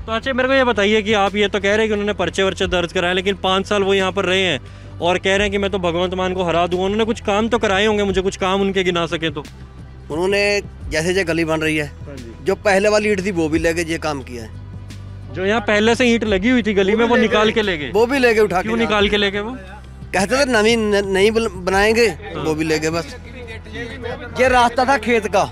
तो अच्छा मेरे को ये बताइए कि आप ये तो कह रहे हैं कि उन्होंने पर्चे वर्चे दर्ज कराए, लेकिन 5 साल वो यहाँ पर रहे हैं और कह रहे हैं कि मैं तो भगवंत मान को हरा दूंगा। उन्होंने कुछ काम तो कराए होंगे, मुझे कुछ काम उनके गिना सके तो। उन्होंने जैसे जो गली बन रही है, जो पहले वाली ईंट थी वो भी लेके ये काम किया है। जो यहाँ पहले से ईंट लगी हुई थी गली में वो निकाल के ले गए। वो भी लेके उठा के। क्यों निकाल के ले गए? वो कहते थे नवी नहीं बनाएंगे, वो भी ले गए बस। ये रास्ता था खेत का,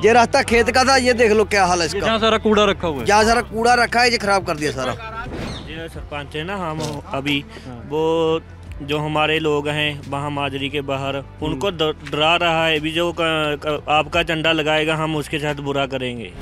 ये रास्ता खेत का था। ये देख लो क्या हाल है इसका। जहाँ सारा कूड़ा रखा हुआ है, जहाँ सारा कूड़ा रखा है ये खराब कर दिया सारा। जो सरपंच है ना, हम अभी वो जो हमारे लोग हैं वहाँ माजरी के बाहर, उनको डरा रहा है। अभी जो आपका झंडा लगाएगा हम उसके साथ बुरा करेंगे।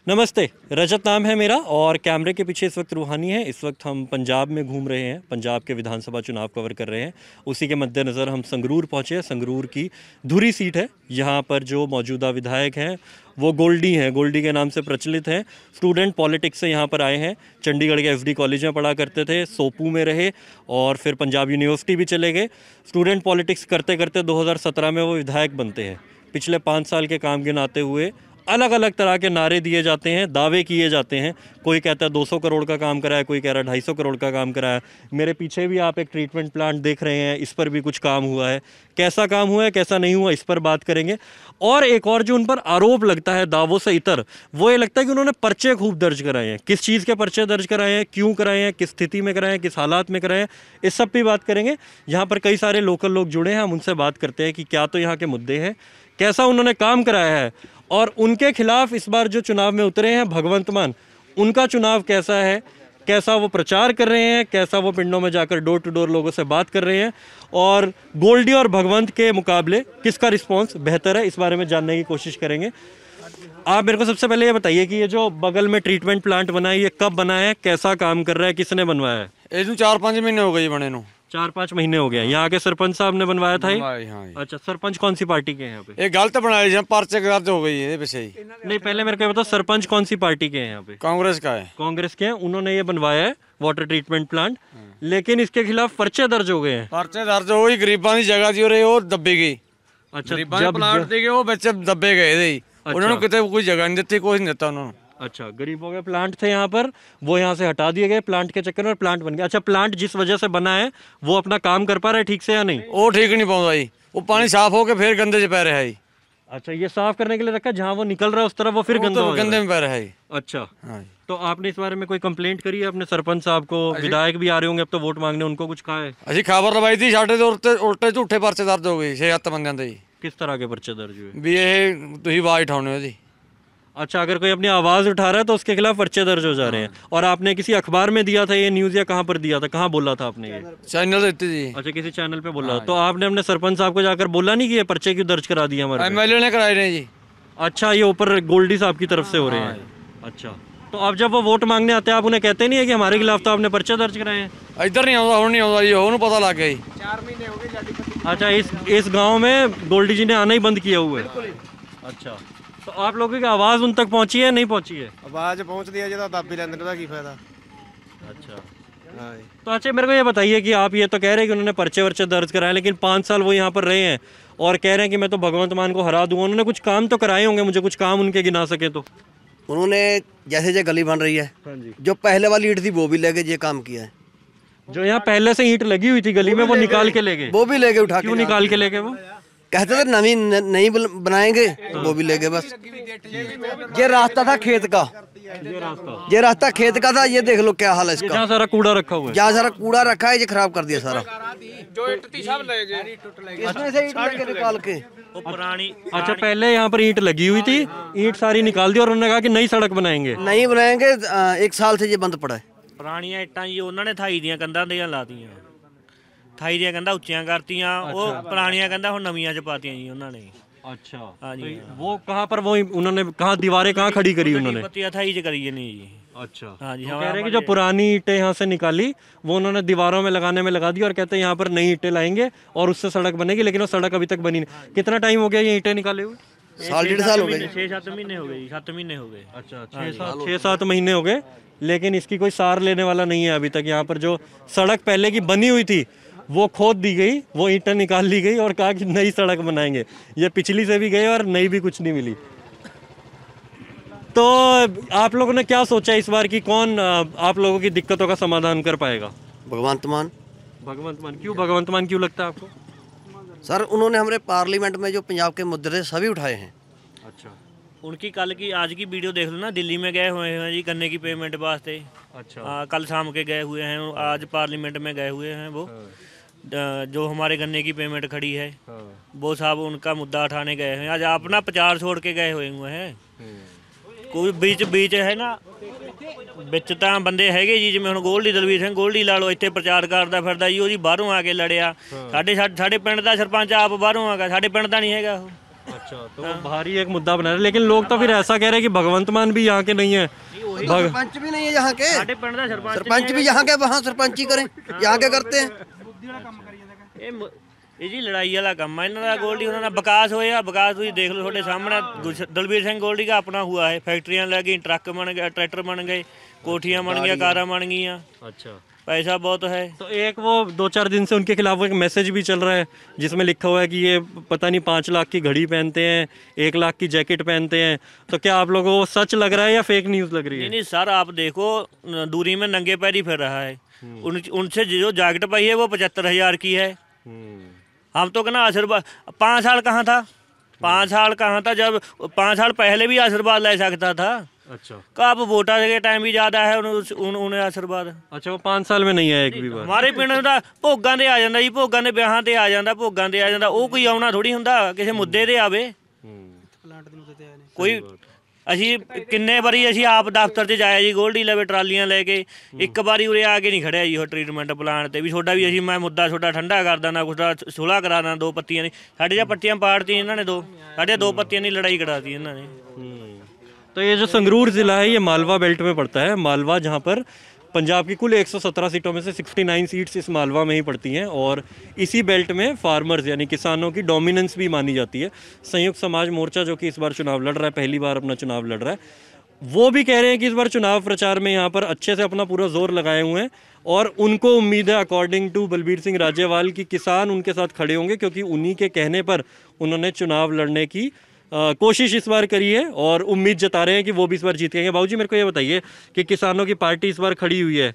नमस्ते, रजत नाम है मेरा और कैमरे के पीछे इस वक्त रूहानी है। इस वक्त हम पंजाब में घूम रहे हैं, पंजाब के विधानसभा चुनाव कवर कर रहे हैं। उसी के मद्देनज़र हम संगरूर पहुंचे हैं। संगरूर की धुरी सीट है। यहाँ पर जो मौजूदा विधायक हैं वो गोल्डी हैं, गोल्डी के नाम से प्रचलित हैं। स्टूडेंट पॉलिटिक्स से यहाँ पर आए हैं। चंडीगढ़ के एसडी कॉलेज में पढ़ा करते थे, सोपू में रहे और फिर पंजाब यूनिवर्सिटी भी चले गए। स्टूडेंट पॉलिटिक्स करते करते 2017 में वो विधायक बनते हैं। पिछले 5 साल के काम गिनाते हुए अलग अलग तरह के नारे दिए जाते हैं, दावे किए जाते हैं। कोई कहता है 200 करोड़ का काम कराया, कोई कह रहा है 250 करोड़ का काम कराया। मेरे पीछे भी आप एक ट्रीटमेंट प्लांट देख रहे हैं, इस पर भी कुछ काम हुआ है। कैसा काम हुआ है, कैसा नहीं हुआ, इस पर बात करेंगे। और एक और जो उन पर आरोप लगता है दावों से इतर, वो ये लगता है कि उन्होंने पर्चे खूब दर्ज कराए हैं। किस चीज़ के पर्चे दर्ज कराए हैं, क्यों कराए हैं, किस स्थिति में कराए हैं, किस हालात में कराए हैं, इस सब पर बात करेंगे। यहाँ पर कई सारे लोकल लोग जुड़े हैं, हम उनसे बात करते हैं कि क्या तो यहाँ के मुद्दे हैं, कैसा उन्होंने काम कराया है और उनके खिलाफ इस बार जो चुनाव में उतरे हैं भगवंत मान, उनका चुनाव कैसा है, कैसा वो प्रचार कर रहे हैं, कैसा वो पिंडों में जाकर डोर टू डोर लोगों से बात कर रहे हैं और गोल्डी और भगवंत के मुकाबले किसका रिस्पांस बेहतर है, इस बारे में जानने की कोशिश करेंगे। आप मेरे को सबसे पहले ये बताइए कि ये जो बगल में ट्रीटमेंट प्लांट बना है, ये कब बना है, कैसा काम कर रहा है, किसने बनवाया है? ये 4-5 महीने हो गए बने नू। 4-5 महीने हो गए। यहाँ के सरपंच साहब ने बनवाया था ये? हाँ। अच्छा, सरपंच कौन सी पार्टी के हैं यहाँ पे? ये गलत बनाया, पर्चे दर्ज हो गई है पीछे ही। नहीं, पहले मेरे को बताओ सरपंच कौन सी पार्टी के हैं यहाँ पे? कांग्रेस का है। कांग्रेस के हैं, उन्होंने ये बनवाया है वाटर ट्रीटमेंट प्लांट, लेकिन इसके खिलाफ पर्चे दर्ज हो गए हैं। पर्चे दर्ज हो गई, गरीबां की जगह दी वो दब्बी गई। अच्छा, जब प्लांट दी गई वो बच्चे दब्बे गए। उन्होंने कितने कोई जगह नहीं दी, कुछ नहीं दिता उन्होंने। अच्छा, गरीबों के प्लांट थे यहाँ पर, वो यहाँ से हटा दिए गए प्लांट के चक्कर में, प्लांट बन गया। अच्छा, प्लांट जिस वजह से बना है वो अपना काम कर पा रहा है ठीक से या नहीं? वो ठीक नहीं पहुंचा, वो पानी साफ होके फिर गंदे से पै रहा है। अच्छा, ये साफ करने के लिए रखा, जहाँ वो निकल रहा है उस तरफ वो फिर गंदे में पै रहा है। अच्छा, तो आपने इस बारे में कोई कंप्लेंट करी है अपने सरपंच साहब को? विधायक भी आ रहे होंगे अब तो वोट मांगने, उनको कुछ कहा है? अभी खबर लवाई थी, साढ़े उल्टे झूठे पर्चे दर्ज हो गए 6-7 बंदे दे। किस तरह के पर्चे दर्ज हुए? भी ये तुम आवाज उठाने जी। अच्छा, अगर कोई अपनी आवाज़ उठा रहा है तो उसके खिलाफ पर्चे दर्ज हो जा रहे हैं। और आपने किसी अखबार में दिया था ये न्यूज़ या कहाँ पर दिया था, कहाँ बोला था आपने ये? चैनल देती थी। अच्छा, किसी चैनल पे बोला। तो आपने अपने सरपंच साहब को जाकर बोला नहीं कि ये पर्चे क्यों दर्ज करा दिए हमारे? एमएलए ने कराए नहीं जी। अच्छा, ये ऊपर गोल्डी साहब की तरफ से हो रहे हैं। अच्छा, तो अब जब वो वोट मांगने आते हैं आप उन्हें कहते नहीं है कि हमारे खिलाफ तो आपने पर्चे दर्ज कराए हैं? इधर नहीं आता, नहीं आता, ये पता लग गया। 4 महीने हो गए। अच्छा, इस गाँव में गोल्डी जी ने आना ही बंद किया हुआ है। अच्छा, तो आप लोगों की आवाज़ उन तक पहुंची है, नहीं पहुंची है? आवाज़ पहुंचती है जो दब भी लेने का की फायदा। अच्छा, तो अच्छा मेरे को ये बताइए कि आप ये तो कह रहे हैं कि उन्होंने पर्चे वर्चे दर्ज कराए, लेकिन 5 साल वो यहाँ पर रहे हैं और कह रहे हैं कि मैं तो भगवंत मान को हरा दूंगा। उन्होंने कुछ काम तो कराए होंगे, मुझे कुछ काम उनके गिना सके तो। उन्होंने जैसे जो गली बन रही है, जो पहले वाली ईंट थी वो भी लेके ये काम किया है। जो यहाँ पहले से ईंट लगी हुई थी गली में वो निकाल के ले गए। वो भी लेके उठा के। क्यों निकाल के ले गए? वो कहते थे नवी नहीं बनाएंगे, वो भी ले गए बस। ये रास्ता था खेत का, ये रास्ता खेत का था। ये देख लो क्या हाल है इसका। जहाँ सारा कूड़ा रखा हुआ है, जहाँ सारा कूड़ा रखा है ये खराब कर दिया सारा। जो ईंट थी सब ले गए, इसमें से ईंट लेके निकाल के। वो पुरानी। अच्छा, पहले यहाँ पर ईंट लगी हुई थी, ईंट सारी निकाल दी और उन्होंने कहा कि नई सड़क बनाएंगे। नहीं बनाएंगे, 1 साल से ये बंद पड़ा है। ਪੁਰਾਣੀਆਂ ਇੱਟਾਂ ਜੀ ਉਹਨਾਂ ਨੇ ਥਾਈ ਦੀਆਂ ਕੰਧਾਂ ਦੀਆਂ ਲਾਤੀਆਂ, ਥਾਈ ਦੀਆਂ ਕੰਧਾਂ ਉੱਚੀਆਂ ਕਰਤੀਆਂ। ਉਹ ਪੁਰਾਣੀਆਂ ਕੰਧਾਂ ਹੁਣ ਨਵੀਆਂ ਚ ਪਾਤੀਆਂ ਜੀ ਉਹਨਾਂ ਨੇ। अच्छा, हाँ जी। वो कहाँ पर, वो उन्होंने कहाँ दीवारें कहाँ खड़ी करी उन्होंने? पत्तियां थाई च करी नहीं जी। अच्छा, हाँ जी। कह रहे हैं कि जो पुरानी ईंटें यहाँ से निकाली वो उन्होंने दीवारों में लगाने में लगा दी और कहते हैं यहाँ पर नई ईंटें लाएंगे और उससे सड़क बनेगी, लेकिन वो सड़क अभी तक बनी नहीं। कितना टाइम हो गया ये ईंटें निकाले हुए? 1.5 साल हो गए। 6-7 महीने हो गए जी, 7 महीने हो गए। अच्छा, 6-7 महीने हो गए, लेकिन इसकी कोई सार लेने वाला नहीं है अभी तक। यहाँ पर जो सड़क पहले की बनी हुई थी वो खोद दी गई, वो ईंटें निकाल ली गई और कहा कि नई सड़क बनाएंगे। ये पिछली से भी गए और नई भी कुछ नहीं मिली। तो आप लोगों ने क्या सोचा इस बार कि कौन आप लोगों की दिक्कतों का समाधान कर पाएगा? भगवंत मान। भगवंत मान। क्यों भगवंत मान क्यों लगता है आपको? सर उन्होंने हमारे पार्लियामेंट में जो पंजाब के मुद्दे थे सभी उठाए हैं। अच्छा उनकी कल की आज की वीडियो देख लो ना, दिल्ली में गए हुए हैं जी गन्ने की पेमेंट वास्ते। अच्छा। कल शाम के गए हुए हैं, आज पार्लियामेंट में गए हुए हैं वो। जो हमारे गन्ने की पेमेंट खड़ी है वो साहब उनका मुद्दा उठाने गए हैं। आज अपना प्रचार छोड़ के गए हुए हैं। कोई बीच है ना ਵਿੱਚ ਤਾਂ ਬੰਦੇ ਹੈਗੇ ਜੀ, ਜਿਵੇਂ ਹੁਣ ਗੋਲਡੀ ਦਲਵੀਰ ਸਿੰਘ ਗੋਲਡੀ ਲਾ ਲਓ, ਇੱਥੇ ਪ੍ਰਚਾਰ ਕਰਦਾ ਫਿਰਦਾ ਜੀ, ਉਹ ਜੀ ਬਾਹਰੋਂ ਆ ਕੇ ਲੜਿਆ। ਸਾਡੇ ਪਿੰਡ ਦਾ ਸਰਪੰਚ ਆਪ ਬਾਹਰੋਂ ਆ ਗਿਆ, ਸਾਡੇ ਪਿੰਡ ਦਾ ਨਹੀਂ ਹੈਗਾ ਉਹ। अच्छा, तो वो बाहरी एक मुद्दा बना रहे, लेकिन लोग तो फिर ऐसा कह रहे हैं कि भगवंत मान भी यहाँ के नहीं है। सरपंच भी नहीं है यहाँ के, ਸਾਡੇ ਪਿੰਡ ਦਾ सरपंच भी यहाँ के, वहाँ सरपंच ही करें, यहाँ के करते हैं। ਇਹ ਜੀ ਲੜਾਈ ਵਾਲਾ ਕੰਮ ਆ ਇਹਨਾਂ ਦਾ। ਗੋਲਡੀ ਉਹਨਾਂ ਦਾ ਵਿਕਾਸ ਹੋਇਆ, ਵਿਕਾਸ ਤੁਸੀਂ ਦੇਖ ਲਓ ਤੁਹਾਡੇ ਸਾਹਮਣੇ। ਦਲਵੀਰ ਸਿੰਘ ਗੋਲਡੀ ਦਾ ਆਪਣਾ हुआ है, फैक्ट्रियाँ लग गई, ट्रक बन गए, ट्रैक्टर बन गए, कोठियाँ बन गई, कारा बन गई। अच्छा, पैसा बहुत है। तो एक वो 2-4 दिन से उनके खिलाफ एक मैसेज भी चल रहा है जिसमें लिखा हुआ है कि ये पता नहीं 5 लाख की घड़ी पहनते हैं, 1 लाख की जैकेट पहनते हैं। तो क्या आप लोगों को सच लग रहा है या फेक न्यूज़ लग रही है? नहीं सर, आप देखो दूरी में नंगे पैर ही फिर रहा है। उनसे जो जैकेट पाई है वो 75,000 की है। हम तो कहना आशीर्वाद 5 साल कहाँ था, 5 साल कहाँ था जब 5 साल पहले भी आशीर्वाद ले सकता था। अच्छा, कब वोटा के टाइम भी ज़्यादा है उन्हें आशीर्वाद। अच्छा, वो 5 साल में नहीं आया एक भी बार? हमारे पिंड ਦਾ ਭੋਗਾਂ ਤੇ ਆ ਜਾਂਦਾ ਜੀ, ਭੋਗਾਂ ਦੇ ਵਿਆਹਾਂ ਤੇ ਆ ਜਾਂਦਾ, ਭੋਗਾਂ ਤੇ ਆ ਜਾਂਦਾ। ਉਹ ਕੋਈ ਆਉਣਾ ਥੋੜੀ ਹੁੰਦਾ, ਕਿਸੇ ਮੁੱਦੇ ਤੇ ਆਵੇ ਕੋਈ। ਅਸੀਂ ਕਿੰਨੇ ਵਾਰੀ ਅਸੀਂ ਆਪ ਦਫ਼ਤਰ 'ਚ ਜਾਇਆ ਜੀ, ਗੋਲਡੀ ਲਵੇ ਟਰਾਲੀਆਂ ਲੈ ਕੇ। ਇੱਕ ਵਾਰੀ ਉਰੇ ਆ ਕੇ ਨਹੀਂ ਖੜਿਆ ਜੀ ਉਹ ਟ੍ਰੀਟਮੈਂਟ ਪਲਾਂਟ ਤੇ ਵੀ ਤੁਹਾਡਾ ਵੀ ਅਸੀਂ ਮੈਂ ਮੁੱਦਾ ਤੁਹਾਡਾ ਠੰਡਾ ਕਰ ਦਾਂ, ਕੁਛ ਸੁਲ੍ਹਾ ਕਰਾ ਦਾਂ। 2 ਪੱਤੀਆਂ ਨਹੀਂ ਸਾਡੇ ਜਾਂ ਪੱਤੀਆਂ ਪਾੜਤੀ ਇਹਨਾਂ ਨੇ, ਸਾਡੇ 2 ਪੱਤੀਆਂ ਦੀ ਲੜਾਈ ਕਰਾਤੀ ਇਹਨਾਂ ਨੇ। तो ये जो संगरूर ज़िला है ये मालवा बेल्ट में पड़ता है। मालवा जहाँ पर पंजाब की कुल 117 सीटों में से 69 सीट्स इस मालवा में ही पड़ती हैं और इसी बेल्ट में फार्मर्स यानी किसानों की डोमिनेंस भी मानी जाती है। संयुक्त समाज मोर्चा जो कि इस बार चुनाव लड़ रहा है, पहली बार अपना चुनाव लड़ रहा है, वो भी कह रहे हैं कि इस बार चुनाव प्रचार में यहाँ पर अच्छे से अपना पूरा जोर लगाए हुए हैं और उनको उम्मीद है अकॉर्डिंग टू बलबीर सिंह राजेवाल की किसान उनके साथ खड़े होंगे, क्योंकि उन्हीं के कहने पर उन्होंने चुनाव लड़ने की कोशिश इस बार करी है और उम्मीद जता रहे हैं कि वो भी इस बार जीत गए। बाबूजी मेरे को ये बताइए कि किसानों की पार्टी इस बार खड़ी हुई है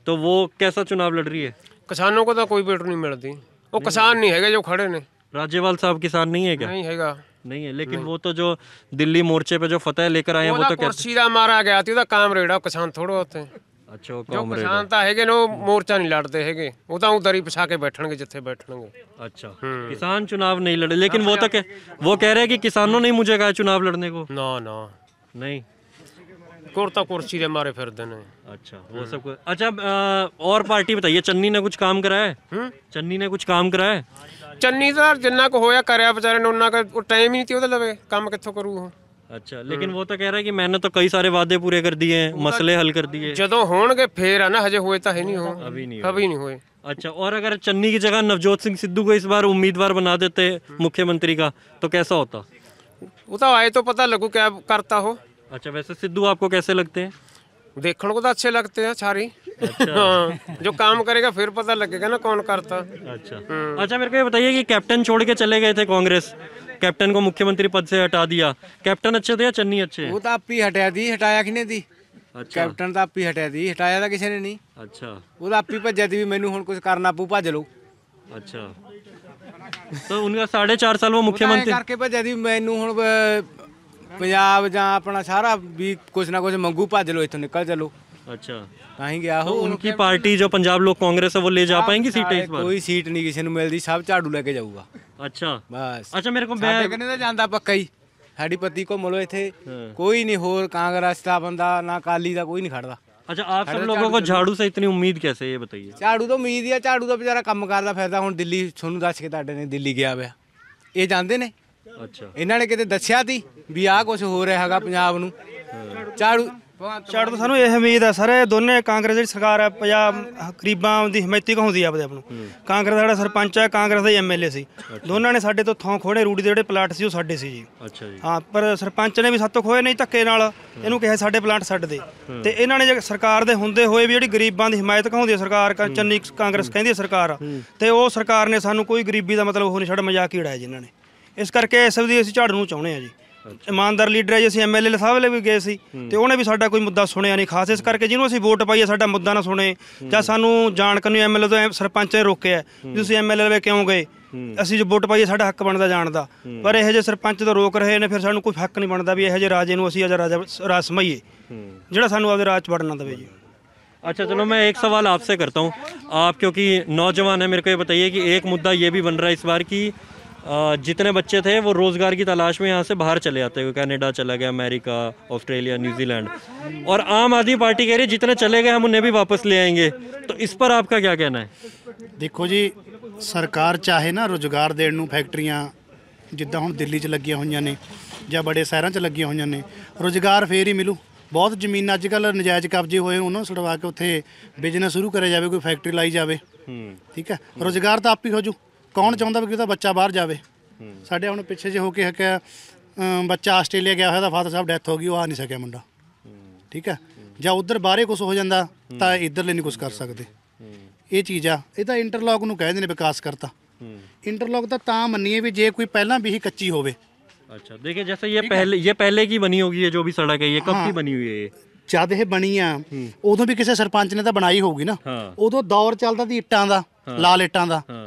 तो वो कैसा चुनाव लड़ रही है? किसानों को तो कोई वेट नहीं मिलती, वो किसान नहीं है जो खड़े ने। राजेवाल साहब किसान नहीं है क्या? नहीं हैगा, नहीं है, लेकिन वो तो जो दिल्ली मोर्चे पे जो फतेह लेकर आए हैं वो तो कहते सीधा मारा गया थी, काम रेड़ा किसान थोड़े होते हैं। अच्छा, वो जो किसान ਤਾਂ ਹੈਗੇ ਨੇ ਉਹ ਮੋਰਚਾ ਨਹੀਂ ਲੜਦੇ ਹੈਗੇ, ਉਹ ਤਾਂ ਉਧਰ ਹੀ ਪਿਛਾ ਕੇ ਬੈਠਣਗੇ ਜਿੱਥੇ ਬੈਠਣਗੇ। अच्छा, किसान चुनाव नहीं लड़े, लेकिन वो कह रहे हैं कि किसानों ने मुझे कहा चुनाव लड़ने को। ਨਾ ਨਾ नहीं, ਕੁਰਤਾ ਕੁਰਸੀ ਦੇ ਮਾਰੇ ਫਿਰਦੇ ਨੇ। अच्छा, वो सब कुछ। अच्छा, और पार्टी बताइए, चन्नी ने कुछ काम कराया है? चन्नी ने कुछ काम कराया है? ਚੰਨੀ ਤਾਂ ਜਿੰਨਾ ਕੁ ਹੋਇਆ ਕਰਿਆ ਵਿਚਾਰੇ ਨੇ, ਉਹਨਾਂ ਕੋ ਟਾਈਮ ਹੀ ਨਹੀਂ ਸੀ ਉਹਦੇ ਲਵੇ, ਕੰਮ ਕਿੱਥੋਂ ਕਰੂ ਉਹ। अच्छा, लेकिन वो तो कह रहा है कि मैंने तो कई सारे वादे पूरे कर दिए हैं, मसले हल कर दिए। ਜਦੋਂ ਹੋਣਗੇ ਫੇਰ ਆ ਨਾ, ਹਜੇ ਹੋਏ ਤਾਂ ਹੈ ਨਹੀਂ ਉਹ, अभी नहीं ਅਭੀ ਨਹੀਂ ਹੋਏ। अच्छा, और अगर चन्नी की जगह नवजोत सिंह सिद्धू को इस बार उम्मीदवार बना देते मुख्यमंत्री का तो कैसा होता? ਉਹ ਤਾਂ ਆਏ तो पता लगू क्या करता हो। अच्छा, वैसे सिद्धू आपको कैसे लगते हैं? देखने को तो अच्छे लगते हैं सारी। हाँ, जो काम करेगा फिर पता लगेगा ना कौन करता। अच्छा, अच्छा, मेरे को ये बताइए कि कैप्टन छोड़ के चले गए थे कांग्रेस, कैप्टन को मुख्यमंत्री पद से हटा दिया, कैप्टन अच्छे थे या चन्नी अच्छे? वो तो आप ही हटाया दी, हटाया किने दी? अच्छा, कैप्टन तो आप ही हटाया दी, हटाया था किसी ने नहीं। अच्छा, वो तो आप ही भज्या दी भी मैनू हुण कुछ करना पू भज लो। अच्छा, तो उनका 4.5 साल वो मुख्यमंत्री करके भज्या दी मैनू हुण पंजाब जां अपना सारा भी कुछ ना कुछ मंगू भज लो, इत्थों निकल चलो। अच्छा, कहीं गया हो। तो उनकी पार्टी जो पंजाब लोग कांग्रेस है वो ले जा पाएंगी सीटें इस बार? कोई सीट नहीं किसी ਨੂੰ ਮਿਲਦੀ, ਸਭ ਝਾੜੂ ਲੈ ਕੇ ਜਾਊਗਾ अच्छा, ਬਸ। अच्छा, मेरे को ਸਾਡੇ ਕਨੇ ਤਾਂ ਜਾਂਦਾ ਪੱਕਾ ਹੀ, ਸਾਡੀ ਪੱਤੀ ਘੁੰਮ ਲੋ ਇੱਥੇ, ਕੋਈ ਨਹੀਂ ਹੋਰ ਕਾਂਗਰਸ ਦਾ ਬੰਦਾ ਨਾ ਕਾਲੀ ਦਾ ਕੋਈ ਨਹੀਂ ਖੜਦਾ। अच्छा, आप सब लोगों को झाड़ू से इतनी उम्मीद कैसे है ये बताइए? ਝਾੜੂ ਤੋਂ ਉਮੀਦ ਹੀ ਆ, ਝਾੜੂ ਦਾ ਵਿਚਾਰਾ ਕੰਮ ਕਰਦਾ ਫਿਰਦਾ। ਹੁਣ ਦਿੱਲੀ ਤੁਹਾਨੂੰ ਦੱਸ ਕੇ ਤੁਹਾਡੇ ਨੇ ਦਿੱਲੀ ਗਿਆ ਹੋਇਆ, ਇਹ ਜਾਂਦੇ ਨੇ। अच्छा, ਇਹਨਾਂ ਨੇ ਕਿਤੇ ਦੱਸਿਆ ਤੀ ਵੀ ਆਹ ਕੁਝ ਹੋ ਰਿਹਾ ਹੈਗਾ ਪੰਜਾਬ ਨੂੰ? ਝਾੜੂ ਝਾੜੂ ਤੋਂ ਸਾਨੂੰ ਇਹ ਉਮੀਦ ਹੈ ਸਰ, ਇਹ ਦੋਨੇ ਕਾਂਗਰਸ ਦੀ ਸਰਕਾਰ ਹੈ, ਪੰਜਾਬ ਗਰੀਬਾਂ ਦੀ ਹਮਾਇਤੀ ਕਹਾਉਂਦੀ ਆਪਦੇ ਆਪ ਨੂੰ। ਕਾਂਗਰਸ ਦਾ ਜਿਹੜਾ ਸਰਪੰਚ ਹੈ, ਕਾਂਗਰਸ ਦਾ ਹੀ ਐਮਐਲਏ ਸੀ, ਦੋਨਾਂ ਨੇ ਸਾਡੇ ਤੋਂ ਥੋਂ ਖੋੜੇ, ਰੂੜੀ ਦੇ ਜਿਹੜੇ ਪਲਾਟ ਸੀ ਉਹ ਸਾਡੇ ਸੀ ਜੀ। अच्छा जी, ਹਾਂ, ਪਰ ਸਰਪੰਚ ਨੇ ਵੀ ਸਾਤੋਂ ਖੋਏ ਨਹੀਂ, ਧੱਕੇ ਨਾਲ ਇਹਨੂੰ ਕਿਹਾ ਸਾਡੇ ਪਲਾਟ ਛੱਡ ਦੇ। ਤੇ ਇਹਨਾਂ ਨੇ ਜੇ ਸਰਕਾਰ ਦੇ ਹੁੰਦੇ ਹੋਏ ਵੀ ਜਿਹੜੀ ਗਰੀਬਾਂ ਦੀ ਹਮਾਇਤ ਕਹਾਉਂਦੀ ਹੈ ਸਰਕਾਰ, ਚੰਨੀ ਕਾਂਗਰਸ ਕਹਿੰਦੀ ਹੈ ਸਰਕਾਰ, ਤੇ ਉਹ ਸਰਕਾਰ ਨੇ ਸਾਨੂੰ ਕੋਈ ਗਰੀਬੀ ਦਾ ਮਤਲਬ ਉਹ ਨਹੀਂ, ਸਾਡਾ ਮਜ਼ਾਕ ਹੀ ਉਡਾਇਆ ਜੀ ਇਹਨਾਂ ਨੇ। ਇਸ ਕਰਕੇ ਇਸ ਦੀ ਅਸੀਂ ਝਾੜੂ ਨੂੰ ਚਾਹੁੰਦੇ ਹਾਂ ਜੀ। ਇਮਾਨਦਾਰ ਲੀਡਰ ਹੈ ਜੀ। ਅਸੀਂ ਐਮਐਲਏ ਸਾਹਿਬ ਲਈ ਵੀ ਗਏ ਸੀ ਤੇ ਉਹਨੇ ਵੀ ਸਾਡਾ ਕੋਈ ਮੁੱਦਾ ਸੁਣਿਆ ਨਹੀਂ ਖਾਸ। ਇਸ ਕਰਕੇ ਜਿਹਨੂੰ ਅਸੀਂ ਵੋਟ ਪਾਈਏ ਸਾਡਾ ਮੁੱਦਾ ਨਾ ਸੁਣੇ ਜਾਂ ਸਾਨੂੰ ਜਾਣ ਕਰਨੀ ਐਮਐਲਏ ਤੋਂ ਸਰਪੰਚ ਨੇ ਰੋਕਿਆ ਵੀ ਤੁਸੀਂ ਐਮਐਲਏ ਲਵੇ ਕਿਉਂ ਗਏ। ਅਸੀਂ ਜੋ ਵੋਟ ਪਾਈਏ ਸਾਡਾ ਹੱਕ ਬਣਦਾ ਜਾਣ ਦਾ, ਪਰ ਇਹੋ ਜਿਹੇ ਸਰਪੰਚ ਤੋਂ ਰੋਕ ਰਹੇ ਨੇ, ਫਿਰ ਸਾਨੂੰ ਕੋਈ ਹੱਕ ਨਹੀਂ ਬਣਦਾ ਵੀ ਇਹੋ ਜਿਹੇ ਰਾਜੇ ਨੂੰ ਅਸੀਂ ਰਾਜ ਸਮਈਏ ਜਿਹੜਾ ਸਾਨੂੰ ਆਪਦੇ ਰਾਜ 'ਚ ਵੜਨ ਨਾ ਦੇਵੇ ਜੀ। अच्छा चलो मैं एक सवाल आपसे करता हूँ, आप क्योंकि नौजवान हैं, मेरे को ये बताइए कि एक मुद्दा ये भी बन रहा है इस बार कि जितने बच्चे थे वो रोज़गार की तलाश में यहाँ से बाहर चले जाते हैं, कनाडा चला गया, अमेरिका, ऑस्ट्रेलिया, न्यूजीलैंड, और आम आदमी पार्टी कह रही है जितने चले गए हम उन्हें भी वापस ले आएंगे। तो इस पर आपका क्या कहना है? देखो जी, सरकार चाहे ना रोज़गार देने ਨੂੰ ਫੈਕਟਰੀਆਂ ਜਿੱਦਾਂ ਹੁਣ ਦਿੱਲੀ 'ਚ ਲੱਗੀਆਂ ਹੋਈਆਂ ਨੇ ਜਾਂ ਬੜੇ ਸ਼ਹਿਰਾਂ 'ਚ ਲੱਗੀਆਂ ਹੋਈਆਂ ਨੇ, ਰੁਜ਼ਗਾਰ ਫੇਰ ਹੀ ਮਿਲੂ। ਬਹੁਤ ਜ਼ਮੀਨਾਂ ਅੱਜ ਕੱਲ੍ਹ ਨਜਾਇਜ਼ ਕਬਜ਼ੇ ਹੋਏ, ਉਹਨਾਂ ਨੂੰ ਛੁਡਵਾ ਕੇ ਉੱਥੇ ਬਿਜ਼ਨਸ ਸ਼ੁਰੂ ਕਰਿਆ ਜਾਵੇ, ਕੋਈ ਫੈਕਟਰੀ ਲਾਈ ਜਾਵੇ, ਠੀਕ ਹੈ। ਰੁਜ਼ਗਾਰ ਤਾਂ ਆਪ ਹੀ ਹੋ ਜੂ। ਕੌਣ ਚਾਹੁੰਦਾ ਵੀ ਉਹਦਾ ਬੱਚਾ ਬਾਹਰ ਜਾਵੇ? ਸਾਡੇ ਹੁਣ ਪਿੱਛੇ ਜੇ ਹੋ ਕੇ ਹੱਕਿਆ ਬੱਚਾ ਆਸਟ੍ਰੇਲੀਆ ਗਿਆ ਹੋਇਆ, ਦਾ ਫਾਦਰ ਸਾਹਿਬ ਡੈਥ ਹੋ ਗਈ, ਉਹ ਆ ਨਹੀਂ ਸਕਿਆ ਮੁੰਡਾ, ਠੀਕ ਹੈ। ਜਾਂ ਉੱਧਰ ਬਾਹਰੇ ਕੁਛ ਹੋ ਜਾਂਦਾ ਤਾਂ ਇੱਧਰਲੇ ਨਹੀਂ ਕੁਛ ਕਰ ਸਕਦੇ। ਇਹ ਚੀਜ਼ ਆ, ਇਹ ਤਾਂ ਇੰਟਰਲੌਕ ਨੂੰ ਕਹਿੰਦੇ ਨੇ ਵਿਕਾਸ ਕਰਤਾ। ਇੰਟਰਲੌਕ ਤਾਂ ਮੰਨੀਏ ਵੀ ਜੇ ਕੋਈ ਪਹਿਲਾਂ ਵੀ ਹੀ ਕੱਚੀ ਹੋਵੇ। अच्छा देखिए, जैसे ये पहले की बनी होगी, ये जो भी सड़क है ये कब की बनी हुई है? ये ਜਦ ਇਹ ਬਣੀ ਆ ਉਦੋਂ ਵੀ ਕਿਸੇ ਸਰਪੰਚ ਨੇ ਤਾਂ ਬਣਾਈ ਹੋਊਗੀ ਨਾ। ਉਦੋਂ ਦੌਰ ਚੱਲਦਾ ਸੀ ਇੱਟਾਂ ਦਾ, ਲਾਲ ਇੱਟਾਂ ਦਾ।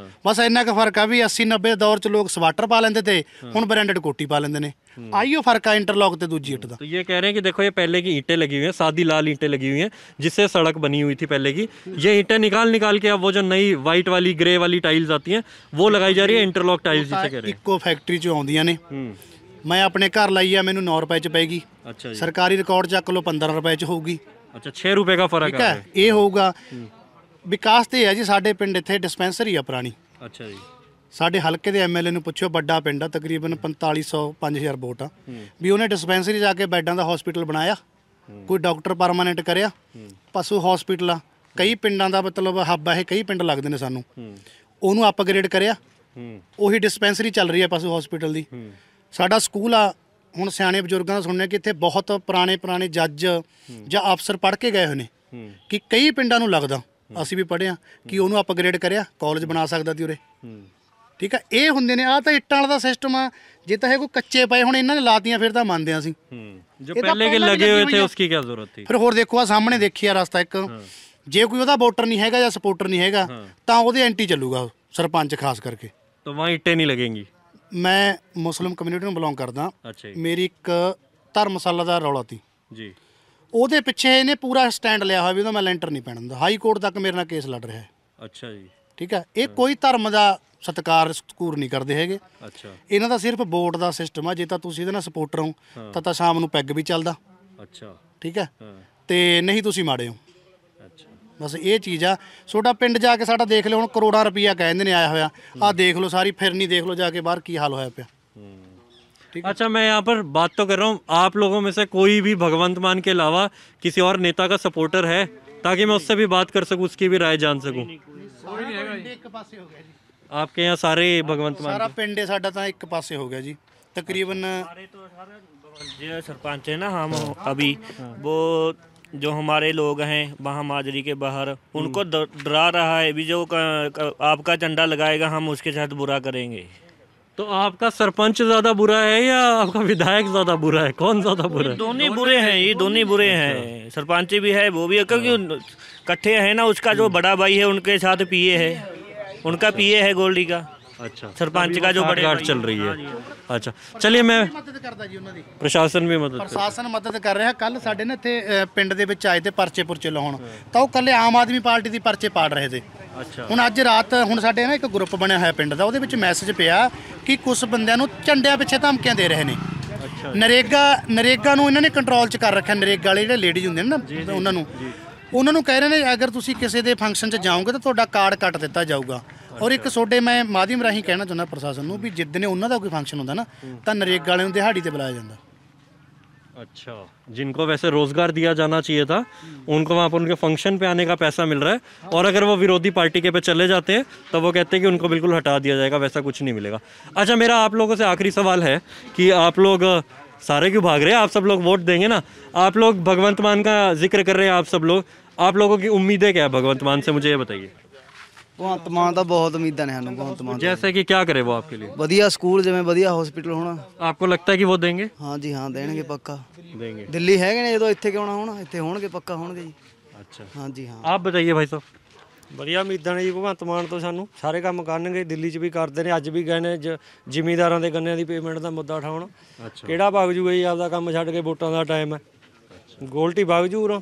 ਬਸ ਇੰਨਾ ਕੁ ਫਰਕ ਆ ਵੀ 80-90 ਦੇ ਦੌਰ 'ਚ ਲੋਕ ਸਵਾਟਰ ਪਾ ਲੈਂਦੇ ਤੇ ਹੁਣ ਬ੍ਰਾਂਡਡ ਕੋਟੀ ਪਾ ਲੈਂਦੇ ਨੇ। ਆਈਓ ਫਰਕ ਆ ਇੰਟਰਲੌਕ ਤੇ ਦੂਜੀ ਇੱਟ ਦਾ। तो ये कह रहे हैं कि देखो ये पहले की ईंटें लगी हुई हैं, सादी लाल ईंटें लगी हुई हैं जिससे सड़क बनी हुई थी पहले की। ये ईंटें निकाल के अब वो जो नई वाइट वाली ग्रे वाली टाइल्स आती हैं वो लगाई जा रही है, इंटरलॉक टाइल्स जिसे कह रहे हैं। ਇੱਕੋ ਫੈਕਟਰੀ 'ਚੋਂ ਆਉਂਦੀਆਂ ਨੇ। ਮੈਂ ਆਪਣੇ ਘਰ ਲਾਈ ਆ, ਮੈਨੂੰ 9 ਰੁਪਏ 'ਚ ਪੈਗੀ। अच्छा जी। ਸਰਕਾਰੀ ਰਿਕਾਰਡ ਚੱਕ ਲਓ 15 ਰੁਪਏ 'ਚ ਹੋਊਗੀ। अच्छा 6 रुपए का फर्क ਠੀਕ ਹੈ, ਇਹ ਹੋਊਗਾ। ਵਿਕਾਸ ਤੇ ਹੈ ਜੀ। ਸਾਡੇ ਪਿੰਡ ਇੱਥੇ ਡਿਸਪੈਂਸਰੀ ਆ ਪੁਰਾਣੀ। अच्छा जी। ਸਾਡੇ ਹਲਕੇ ਦੇ ਐਮਐਲਏ ਨੂੰ ਪੁੱਛਿਓ, ਵੱਡਾ ਪਿੰਡ ਆ, ਤਕਰੀਬਨ 4500 5000 ਵੋਟ ਆ, ਵੀ ਉਹਨੇ ਡਿਸਪੈਂਸਰੀ ਜਾ ਕੇ ਬੈੱਡਾਂ ਦਾ ਹਸਪੀਟਲ ਬਣਾਇਆ, ਕੋਈ ਡਾਕਟਰ ਪਰਮਾਨੈਂਟ ਕਰਿਆ। ਪਸ਼ੂ ਹਸਪੀਟਲ ਆ, ਕਈ ਪਿੰਡਾਂ ਦਾ ਮਤਲਬ ਹੱਬ ਆ ਇਹ, ਕਈ ਪਿੰਡ ਲੱਗਦੇ ਨੇ ਸਾਨੂੰ, ਉਹਨੂੰ ਅਪਗ੍ਰੇਡ ਕਰਿਆ। ਉਹੀ ਡਿਸਪੈਂਸਰੀ ਚੱਲ ਰਹੀ ਹੈ ਪਸ਼ੂ ਹਸਪੀਟਲ ਦੀ। ਸਾਡਾ ਸਕੂਲ ਆ, ਹੁਣ ਸਿਆਣੇ ਬਜ਼ੁਰਗਾਂ ਦਾ ਸੁਣਿਆ ਕਿ ਇੱਥੇ ਬਹੁਤ ਪੁਰਾਣੇ ਜੱਜ ਜਾਂ ਅਫਸਰ ਪੜ੍ਹ ਕੇ ਗਏ ਹੋਏ ਨੇ, ਕਿ ਕਈ ਪਿੰਡਾਂ ਨੂੰ ਲੱਗਦਾ, ਅਸੀਂ ਵੀ ਪੜ੍ਹੇ ਕਿ ਉਹਨੂੰ ਅਪਗ੍ਰੇਡ ਕਰਿਆ, ਕਾਲਜ ਬਣਾ ਸਕਦਾ ਸੀ ਉਰੇ, ਠੀਕ ਹੈ। ਇਹ ਹੁੰਦੇ ਨੇ। ਆਹ ਤਾਂ ਇੱਟਾਂ ਵਾਲਾ ਦਾ ਸਿਸਟਮ ਆ। ਜੇ ਤਾਂ ਇਹ ਕੋਈ ਕੱਚੇ ਪਏ ਹੁਣ ਇਹਨਾਂ ਨੇ ਲਾਤੀਆਂ ਫਿਰ ਤਾਂ ਮੰਨਦੇ ਆ ਅਸੀਂ। जो पहले के लगे हुए थे उसकी क्या जरूरत थी? ਫਿਰ ਹੋਰ ਦੇਖੋ, ਆ ਸਾਹਮਣੇ ਦੇਖਿਆ ਰਸਤਾ ਇੱਕ, ਜੇ ਕੋਈ ਉਹਦਾ ਵੋਟਰ ਨਹੀਂ ਹੈਗਾ ਜਾਂ ਸਪੋਰਟਰ ਨਹੀਂ ਹੈਗਾ ਤਾਂ ਉਹਦੇ ਐਂਟੀ ਚੱਲੂਗਾ ਉਹ ਸਰਪੰਚ ਖਾਸ ਕਰਕੇ। तो वहाँ ईंटें नहीं लगेंगी। ਮੈਂ ਮੁਸਲਿਮ ਕਮਿਊਨਿਟੀ ਨੂੰ ਬਿਲੋਂਗ ਕਰਦਾ। अच्छा जी। ਮੇਰੀ ਇੱਕ ਧਰਮਸ਼ਾਲਾ ਦਾ ਰੌਲਾ ਤੀ जी। ਉਹਦੇ ਪਿੱਛੇ ਇਹਨੇ ਪੂਰਾ ਸਟੈਂਡ ਲਿਆ ਹੋਇਆ ਵੀ ਉਹਦਾ ਮੈਂ ਲੈਂਟਰ ਨਹੀਂ ਪੈਣ ਦਿੰਦਾ। ਹਾਈ ਕੋਰਟ ਤੱਕ ਮੇਰੇ ਨਾਲ ਕੇਸ ਲੜ ਰਿਹਾ ਹੈ। अच्छा जी। ਠੀਕ ਹੈ। ਇਹ ਕੋਈ ਧਰਮ ਦਾ ਸਤਿਕਾਰ ਸਕੂਰ ਨਹੀਂ ਕਰਦੇ ਹੈਗੇ। अच्छा। ਇਹਨਾਂ ਦਾ ਸਿਰਫ ਵੋਟ ਦਾ ਸਿਸਟਮ ਆ। ਜੇ ਤਾਂ ਤੁਸੀਂ ਇਹਦੇ ਨਾਲ ਸਪੋਰਟਰ ਹੋ ਤਾਂ ਸ਼ਾਮ ਨੂੰ ਪੈਗ ਵੀ ਚੱਲਦਾ, अच्छा। ਠੀਕ ਹੈ, ਤੇ ਨਹੀਂ ਤੁਸੀਂ ਮਾੜੇ ਹੋ। अच्छा। ਬਸ ਇਹ ਚੀਜ਼ ਆ। ਤੁਹਾਡਾ ਪਿੰਡ ਜਾ ਕੇ ਸਾਡਾ ਦੇਖ ਲਿਓ, ਹੁਣ ਕਰੋੜਾਂ ਰੁਪਈਆ ਕਹਿੰਦੇ ਨੇ ਆਇਆ ਹੋਇਆ। ਆਹ ਦੇਖ ਲਓ, ਸਾਰੀ ਫਿਰਨੀ ਦੇਖ ਲਓ ਜਾ ਕੇ ਬਾਹਰ ਕੀ ਹਾਲ ਹੋਇਆ ਪਿਆ। अच्छा, मैं यहाँ पर बात तो कर रहा हूँ, आप लोगों में से कोई भी भगवंत मान के अलावा किसी और नेता का सपोर्टर है, ताकि मैं उससे भी बात कर सकूँ, उसकी भी राय जान सकूँ? ਇੱਕ ਪਾਸੇ ਹੋ ਗਿਆ ਜੀ, आपके यहाँ सारे भगवंत मान ਸਾਰਾ ਪਿੰਡ ਹੈ ਸਾਡਾ ਤਾਂ ਇੱਕ ਪਾਸੇ ਹੋ ਗਿਆ ਜੀ ਤਕਰੀਬਨ। जो सरपंच है ना, हम अभी वो जो हमारे लोग हैं वहाँ माजरी के बाहर, उनको डरा रहा है भी जो आपका झंडा लगाएगा हम उसके साथ बुरा करेंगे। तो आपका सरपंच ज्यादा बुरा है या आपका विधायक ज्यादा बुरा है? कौन ज्यादा बुरा है? दोनों बुरे हैं, ये दोनों बुरे हैं। सरपंच भी है, वो भी है, क्योंकि इकट्ठे है ना। उसका जो बड़ा भाई है उनके साथ पीए है, उनका पीए है गोल्डी का। अच्छा। सरपंच का जो बड़े गार्ड चल रही है। अच्छा, चलिए मैं ਮਦਦ ਕਰਦਾ ਜੀ ਉਹਨਾਂ ਦੀ, प्रशासन भी मदद कर। ਪ੍ਰਸ਼ਾਸਨ ਮਦਦ ਕਰ ਰਿਹਾ। ਕੱਲ ਸਾਡੇ ਨਾ ਇੱਥੇ ਪਿੰਡ ਦੇ ਵਿੱਚ ਆਏ ਤੇ ਪਰਚੇ ਪੁਰਚੇ ਲਾਉਣ, ਤਾਂ ਉਹ ਕੱਲੇ ਆਮ ਆਦਮੀ ਪਾਰਟੀ ਦੀ ਪਰਚੇ ਪਾੜ ਰਹੇ ਤੇ। अच्छा। ਹੁਣ ਅੱਜ ਰਾਤ ਹੁਣ ਸਾਡੇ ਨਾ ਇੱਕ ਗਰੁੱਪ ਬਣਿਆ ਹੋਇਆ ਪਿੰਡ ਦਾ, ਉਹਦੇ ਵਿੱਚ ਮੈਸੇਜ ਪਿਆ ਕਿ ਕੁਝ ਬੰਦਿਆਂ ਨੂੰ ਝੰਡਿਆਂ ਪਿੱਛੇ ਧਮਕੀਆਂ ਦੇ ਰਹੇ ਨੇ। अच्छा। ਨਰੇਗਾ ਨੂੰ ਇਹਨਾਂ ਨੇ ਕੰਟਰੋਲ 'ਚ ਕਰ ਰੱਖਿਆ। ਨਰੇਗਾ ਵਾਲੇ ਜਿਹੜੇ ਲੇਡੀਜ਼ ਹੁੰਦੇ ਨੇ ਨਾ, ਉਹਨਾਂ ਨੂੰ ਕਹਿ ਰਹੇ ਨੇ ਅਗਰ ਤੁਸੀਂ ਕਿਸੇ ਦੇ ਫੰਕਸ਼ਨ 'ਚ ਜਾਓਗੇ ਤਾਂ ਤੁਹਾਡਾ ਕਾਰਡ ਕੱਟ ਦਿੱਤਾ ਜਾਊਗਾ। ਔਰ ਇੱਕ ਤੁਹਾਡੇ ਮੈਂ ਮਾਧਿਅਮ ਰਾਹੀਂ ਕਹਿਣਾ ਚਾਹੁੰਦਾ ਪ੍ਰਸ਼ਾਸਨ ਨੂੰ ਵੀ ਜਿੱਦਨੇ ਉਹਨਾਂ ਦਾ ਕੋਈ ਫੰਕਸ਼ਨ ਹੁੰਦਾ ਨਾ ਤਾਂ ਨਰੇਗਾ ਵਾਲਿਆਂ ਨੂੰ ਦਿਹਾੜੀ ਤੇ ਬੁਲਾਇਆ ਜਾਂਦਾ। अच्छा, जिनको वैसे रोजगार दिया जाना चाहिए था उनको वहाँ पर उनके फंक्शन पे आने का पैसा मिल रहा है, और अगर वो विरोधी पार्टी के पे चले जाते हैं तो वो कहते हैं कि उनको बिल्कुल हटा दिया जाएगा, वैसा कुछ नहीं मिलेगा। अच्छा, मेरा आप लोगों से आखिरी सवाल है कि आप लोग सारे क्यों भाग रहे हैं? आप सब लोग वोट देंगे ना? आप लोग भगवंत मान का जिक्र कर रहे हैं, आप सब लोग, आप लोगों की उम्मीदें क्या है भगवंत मान से, मुझे ये बताइए। ਭਗਵੰਤ ਮਾਨ ਤਾਂ ਬਹੁਤ ਉਮੀਦਾਂ ਨੇ ਸਾਨੂੰ ਭਗਵੰਤ ਮਾਨ ਤੋਂ। जैसे कि क्या करे वो आपके लिए? ਵਧੀਆ ਸਕੂਲ ਜਿਵੇਂ ਵਧੀਆ ਹਸਪੀਟਲ ਹੋਣਾ। आपको लगता है कि वो देंगे? ਹਾਂ ਜੀ ਹਾਂ ਦੇਣਗੇ ਪੱਕਾ। देंगे। ਦਿੱਲੀ ਹੈਗੇ ਨੇ ਜਦੋਂ ਇੱਥੇ ਕਿਉਂ ਨਾ ਹੋਣਾ, ਇੱਥੇ ਹੋਣਗੇ ਪੱਕਾ ਹੋਣਗੇ ਜੀ। अच्छा, ਹਾਂ ਜੀ ਹਾਂ। आप बताइए भाई साहब। ਵਧੀਆ ਉਮੀਦਾਂ ਨੇ ਜੀ ਭਗਵੰਤ ਮਾਨ ਤੋਂ ਸਾਨੂੰ, ਸਾਰੇ ਕੰਮ ਕਰਨਗੇ। ਦਿੱਲੀ 'ਚ ਵੀ ਕਰਦੇ ਨੇ, ਅੱਜ ਵੀ ਗਏ ਨੇ ਜ਼ਿਮੀਂਦਾਰਾਂ ਦੇ ਗੰਨਿਆਂ ਦੀ ਪੇਮੈਂਟ ਦਾ ਮੁੱਦਾ ਉਠਾਉਣ। ਕਿਹੜਾ ਵਗ ਜੂਗਾ ਜੀ ਆਪਦਾ ਕੰਮ ਛੱਡ ਕੇ, ਵੋਟਾਂ ਦਾ ਟਾਈਮ ਹੈ, ਗੋਲਟੀ ਵਗ ਜੂ ਉਰੋਂ।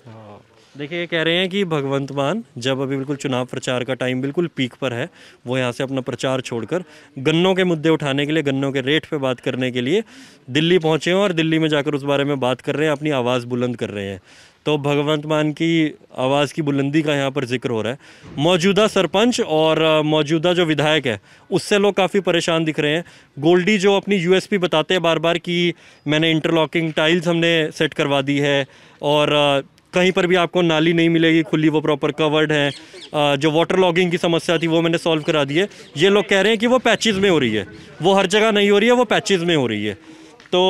हाँ, देखिए ये कह रहे हैं कि भगवंत मान जब अभी बिल्कुल चुनाव प्रचार का टाइम बिल्कुल पीक पर है, वो यहाँ से अपना प्रचार छोड़कर गन्नों के मुद्दे उठाने के लिए, गन्नों के रेट पे बात करने के लिए दिल्ली पहुँचे हैं और दिल्ली में जाकर उस बारे में बात कर रहे हैं, अपनी आवाज़ बुलंद कर रहे हैं। तो भगवंत मान की आवाज़ की बुलंदी का यहाँ पर जिक्र हो रहा है। मौजूदा सरपंच और मौजूदा जो विधायक है उससे लोग काफ़ी परेशान दिख रहे हैं। गोल्डी जो अपनी यूएसपी बताते हैं बार बार कि मैंने इंटरलॉकिंग टाइल्स हमने सेट करवा दी है और कहीं पर भी आपको नाली नहीं मिलेगी खुली, वो प्रॉपर कवर्ड है। जो वाटर लॉगिंग की समस्या थी वो मैंने सॉल्व करा दी है। ये लोग कह रहे हैं कि वो पैचेज़ में हो रही है, वो हर जगह नहीं हो रही है, वो पैचेज़ में हो रही है। तो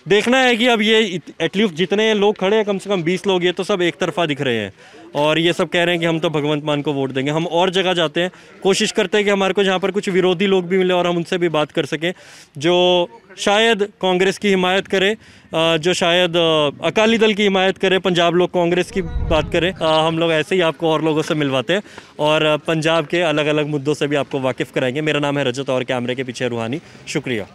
देखना है कि अब ये एटलीस्ट जितने लोग खड़े हैं, कम से कम 20 लोग, ये तो सब एक तरफा दिख रहे हैं और ये सब कह रहे हैं कि हम तो भगवंत मान को वोट देंगे। हम और जगह जाते हैं, कोशिश करते हैं कि हमारे को जहाँ पर कुछ विरोधी लोग भी मिले और हम उनसे भी बात कर सकें, जो शायद कांग्रेस की हिमायत करे, जो शायद अकाली दल की हिमायत करे, पंजाब लोग कांग्रेस की बात करें। हम लोग ऐसे ही आपको और लोगों से मिलवाते हैं और पंजाब के अलग अलग मुद्दों से भी आपको वाकिफ़ कराएंगे। मेरा नाम है रजत और कैमरे के पीछे रूहानी। शुक्रिया।